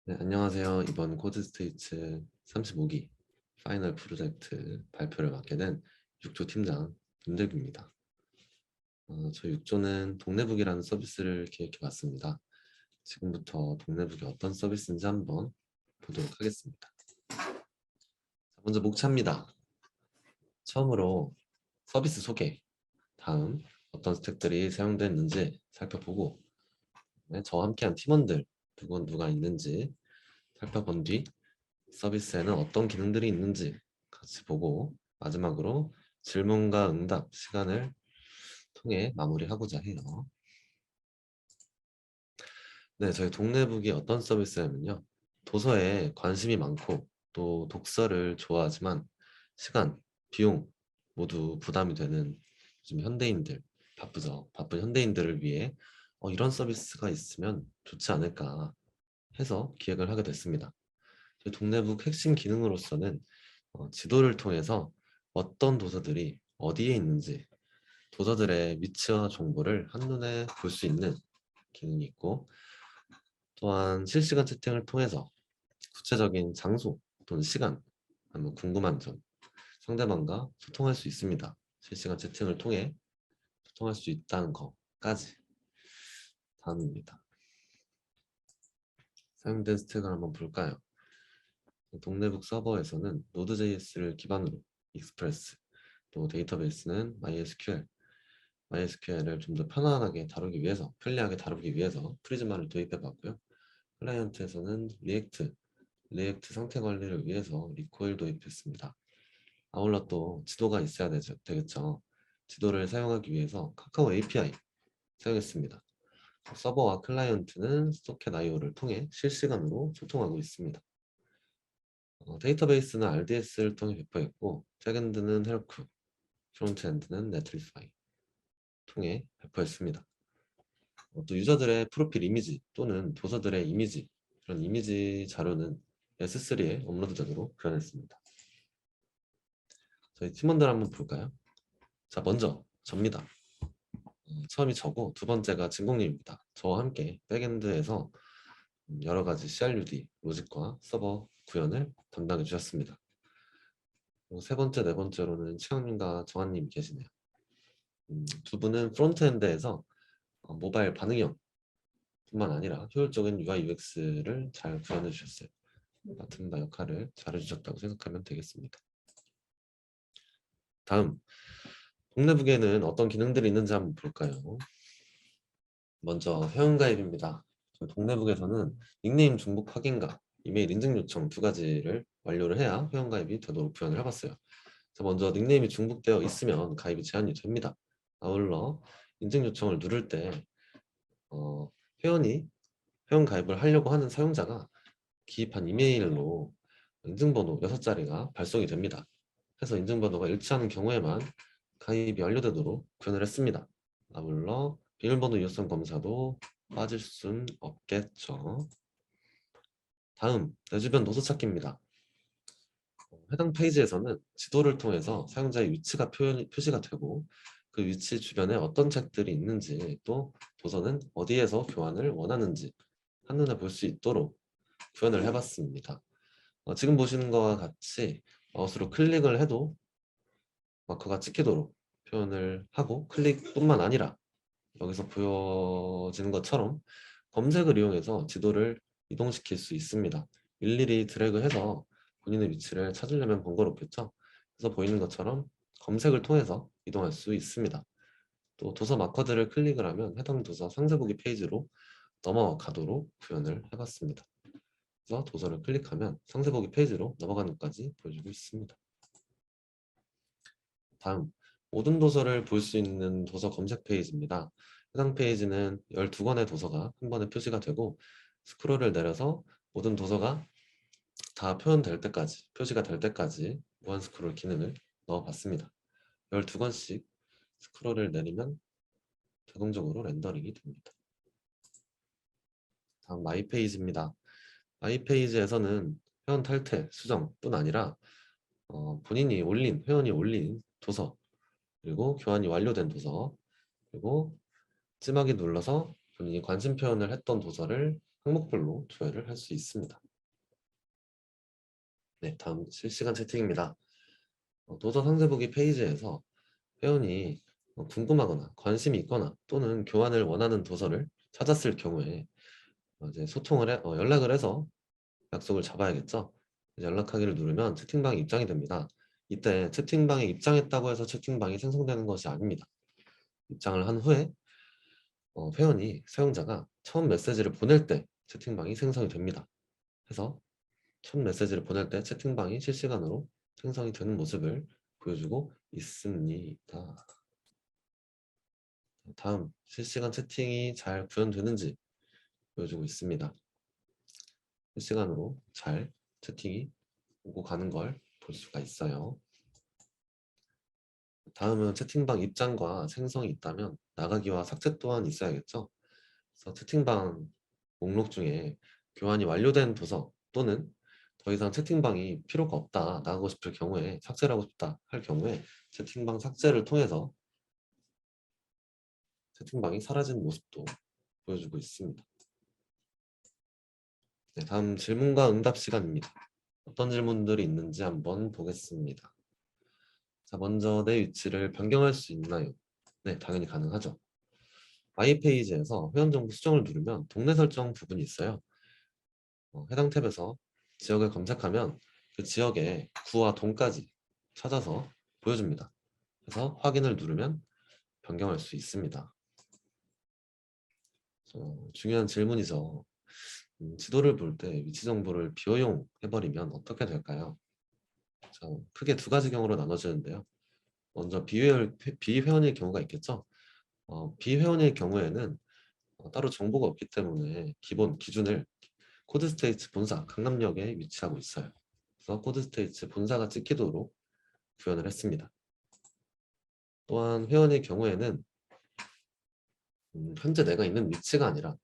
네, 안녕하세요. 이번 코드스테이츠 35기 파이널 프로젝트 발표를 맡게 된 6조 팀장 김대규입니다. 저희 6조는 동네북이라는 서비스를 기획해 왔습니다. 지금부터 동네북이 어떤 서비스인지 한번 보도록 하겠습니다. 자, 먼저 목차입니다. 처음으로 서비스 소개, 다음 어떤 스택들이 사용됐는지 살펴보고, 네, 저와 함께한 팀원들 누가 있는지 살펴본 뒤 서비스에는 어떤 기능들이 있는지 같이 보고, 마지막으로 질문과 응답 시간을 통해 마무리하고자 해요. 네, 저희 동네북이 어떤 서비스냐면요, 도서에 관심이 많고 또 독서를 좋아하지만 시간, 비용 모두 부담이 되는 요즘 현대인들, 바쁘죠. 바쁜 현대인들을 위해 이런 서비스가 있으면 좋지 않을까 해서 기획을 하게 됐습니다. 저희 동네북 핵심 기능으로서는 지도를 통해서 어떤 도서들이 어디에 있는지, 도서들의 위치와 정보를 한눈에 볼 수 있는 기능이 있고, 또한 실시간 채팅을 통해서 구체적인 장소 또는 시간, 아니면 궁금한 점, 상대방과 소통할 수 있습니다. 실시간 채팅을 통해 소통할 수 있다는 것까지. 다음입니다. 사용된 스택을 한번 볼까요? 동네북 서버에서는 Node.js를 기반으로 익스프레스, 또 데이터베이스는 MySQL을 좀 더 편안하게 다루기 위해서, 편리하게 다루기 위해서 프리즈마를 도입해 봤고요. 클라이언트에서는 리액트 상태 관리를 위해서 리코일 도입했습니다. 아울러 또 지도가 있어야 되겠죠. 지도를 사용하기 위해서 카카오 API 사용했습니다. 서버와 클라이언트는 소켓.io를 통해 실시간으로 소통하고 있습니다. 데이터베이스는 RDS를 통해 배포했고, 백엔드는 헤로쿠, 프론트엔드는 네트리파이 통해 배포했습니다. 또 유저들의 프로필 이미지 또는 도서들의 이미지, 그런 이미지 자료는 S3에 업로드되도록 구현했습니다. 저희 팀원들 한번 볼까요? 자, 먼저 접니다. 처음이 저고 두 번째가 진공님입니다. 저와 함께 백엔드에서 여러 가지 CRUD 로직과 서버 구현을 담당해 주셨습니다. 그리고 세 번째, 네 번째로는 치영님과 정한님이 계시네요. 두 분은 프론트엔드에서 모바일 반응형 뿐만 아니라 효율적인 UI UX를 잘 구현해 주셨어요. 맡은 바 역할을 잘해주셨다고 생각하면 되겠습니다. 다음, 동네북에는 어떤 기능들이 있는지 한번 볼까요? 먼저 회원가입입니다. 동네북에서는 닉네임 중복 확인과 이메일 인증 요청 두 가지를 완료를 해야 회원가입이 되도록 구현을 해봤어요. 먼저 닉네임이 중복되어 있으면 가입이 제한이 됩니다. 아울러 인증 요청을 누를 때 어, 회원 가입을 하려고 하는 사용자가 기입한 이메일로 인증번호 6자리가 발송이 됩니다. 해서 인증번호가 일치하는 경우에만 가입이 완료되도록 구현을 했습니다. 아울러 비밀번호 유효성 검사도 빠질 순 없겠죠. 다음, 내 주변 노서 찾기입니다. 해당 페이지에서는 지도를 통해서 사용자의 위치가 표시가 되고, 그 위치 주변에 어떤 책들이 있는지, 또 도서는 어디에서 교환을 원하는지 한눈에 볼 수 있도록 구현을 해봤습니다. 지금 보시는 것과 같이 마우스로 클릭을 해도 마커가 찍히도록 표현을 하고, 클릭뿐만 아니라 여기서 보여지는 것처럼 검색을 이용해서 지도를 이동시킬 수 있습니다. 일일이 드래그해서 본인의 위치를 찾으려면 번거롭겠죠. 그래서 보이는 것처럼 검색을 통해서 이동할 수 있습니다. 또 도서 마커들을 클릭을 하면 해당 도서 상세보기 페이지로 넘어가도록 구현을 해봤습니다. 그래서 도서를 클릭하면 상세보기 페이지로 넘어가는 것까지 보여주고 있습니다. 다음, 모든 도서를 볼 수 있는 도서 검색 페이지입니다. 해당 페이지는 12권의 도서가 한 번에 표시가 되고, 스크롤을 내려서 모든 도서가 다 표현될 때까지, 표시가 될 때까지 무한 스크롤 기능을 넣어봤습니다. 12권씩 스크롤을 내리면 자동적으로 렌더링이 됩니다. 다음 마이 페이지입니다. 마이 페이지에서는 회원 탈퇴, 수정뿐 아니라 회원이 올린 도서, 그리고 교환이 완료된 도서, 그리고 찜하기 눌러서 본인이 관심 표현을 했던 도서를 항목별로 조회를 할 수 있습니다. 네, 다음 실시간 채팅입니다. 도서 상세보기 페이지에서 회원이 궁금하거나 관심이 있거나 또는 교환을 원하는 도서를 찾았을 경우에 이제 연락을 해서 약속을 잡아야겠죠. 연락하기를 누르면 채팅방이 입장이 됩니다. 이때 채팅방에 입장했다고 해서 채팅방이 생성되는 것이 아닙니다. 입장을 한 후에 회원이 사용자가 처음 메시지를 보낼 때 채팅방이 생성이 됩니다. 그래서 첫 메시지를 보낼 때 채팅방이 실시간으로 생성이 되는 모습을 보여주고 있습니다. 다음 실시간 채팅이 잘 구현되는지 보여주고 있습니다. 실시간으로 잘 채팅이 오고 가는 걸 볼 수가 있어요. 다음은 채팅방 입장과 생성이 있다면 나가기와 삭제 또한 있어야겠죠. 그래서 채팅방 목록 중에 교환이 완료된 도서 또는 더 이상 채팅방이 필요가 없다, 나가고 싶을 경우에, 삭제를 하고 싶다 할 경우에 채팅방 삭제를 통해서 채팅방이 사라진 모습도 보여주고 있습니다. 네, 다음 질문과 응답 시간입니다. 어떤 질문들이 있는지 한번 보겠습니다. 자, 먼저 내 위치를 변경할 수 있나요? 네, 당연히 가능하죠. 마이 페이지에서 회원정보 수정을 누르면 동네 설정 부분이 있어요. 해당 탭에서 지역을 검색하면 그 지역의 구와 동까지 찾아서 보여줍니다. 그래서 확인을 누르면 변경할 수 있습니다. 중요한 질문이죠. 지도를 볼 때 위치 정보를 비허용 해버리면 어떻게 될까요? 자, 크게 두 가지 경우로 나눠지는데요. 먼저 비회원일 경우가 있겠죠. 비회원일 경우에는 따로 정보가 없기 때문에 기본 기준을 코드스테이츠 본사 강남역에 위치하고 있어요. 그래서 코드스테이츠 본사가 찍히도록 구현을 했습니다. 또한 회원의 경우에는 현재 내가 있는 위치가 아니라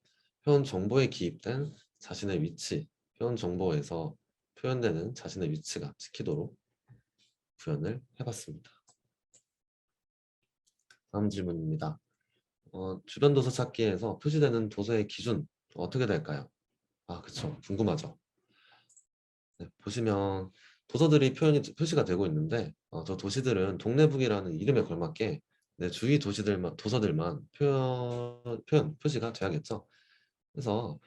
회원 정보에 기입된 자신의 위치, 회원 정보에서 표현되는 자신의 위치가 찍히도록 구현을 해봤습니다. 다음 질문입니다. 주변 도서 찾기에서 표시되는 도서의 기준 어떻게 될까요? 아, 그쵸. 궁금하죠. 네, 보시면 도서들이 표시가 되고 있는데 저 도시들은 동네북이라는 이름에 걸맞게 내 주위 도서들만 표시가 돼야겠죠. 그래서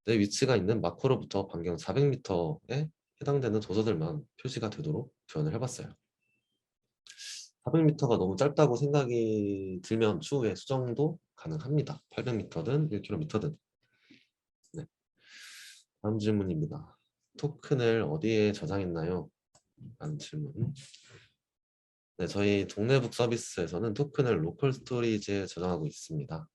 내 위치가 있는 마커로부터 반경 400m에 해당되는 도서들만 표시가 되도록 표현을 해봤어요. 400m가 너무 짧다고 생각이 들면 추후에 수정도 가능합니다. 800m든 1km든. 네. 다음 질문입니다. 토큰을 어디에 저장했나요? 라는 질문. 네, 저희 동네북 서비스에서는 토큰을 로컬 스토리지에 저장하고 있습니다.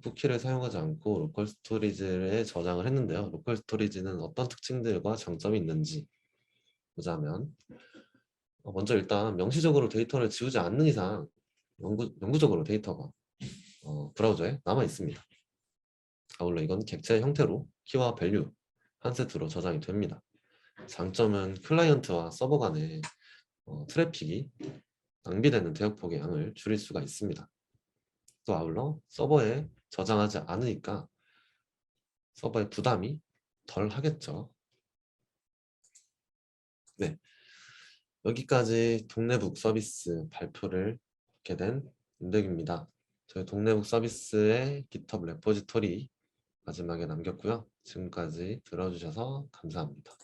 쿠키를 사용하지 않고 로컬 스토리지에 저장을 했는데요. 로컬 스토리지는 어떤 특징들과 장점이 있는지 보자면 먼저 일단 명시적으로 데이터를 지우지 않는 이상 영구적으로 데이터가 브라우저에 남아 있습니다. 아울러 이건 객체 형태로 키와 밸류 한 세트로 저장이 됩니다. 장점은 클라이언트와 서버 간의 트래픽이 낭비되는 대역폭의 양을 줄일 수가 있습니다. 또 아울러 서버에 저장하지 않으니까 서버의 부담이 덜 하겠죠. 네, 여기까지 동네북 서비스 발표를 하게 된 윤덕입니다. 저희 동네북 서비스의 GitHub 레포지토리 마지막에 남겼고요. 지금까지 들어주셔서 감사합니다.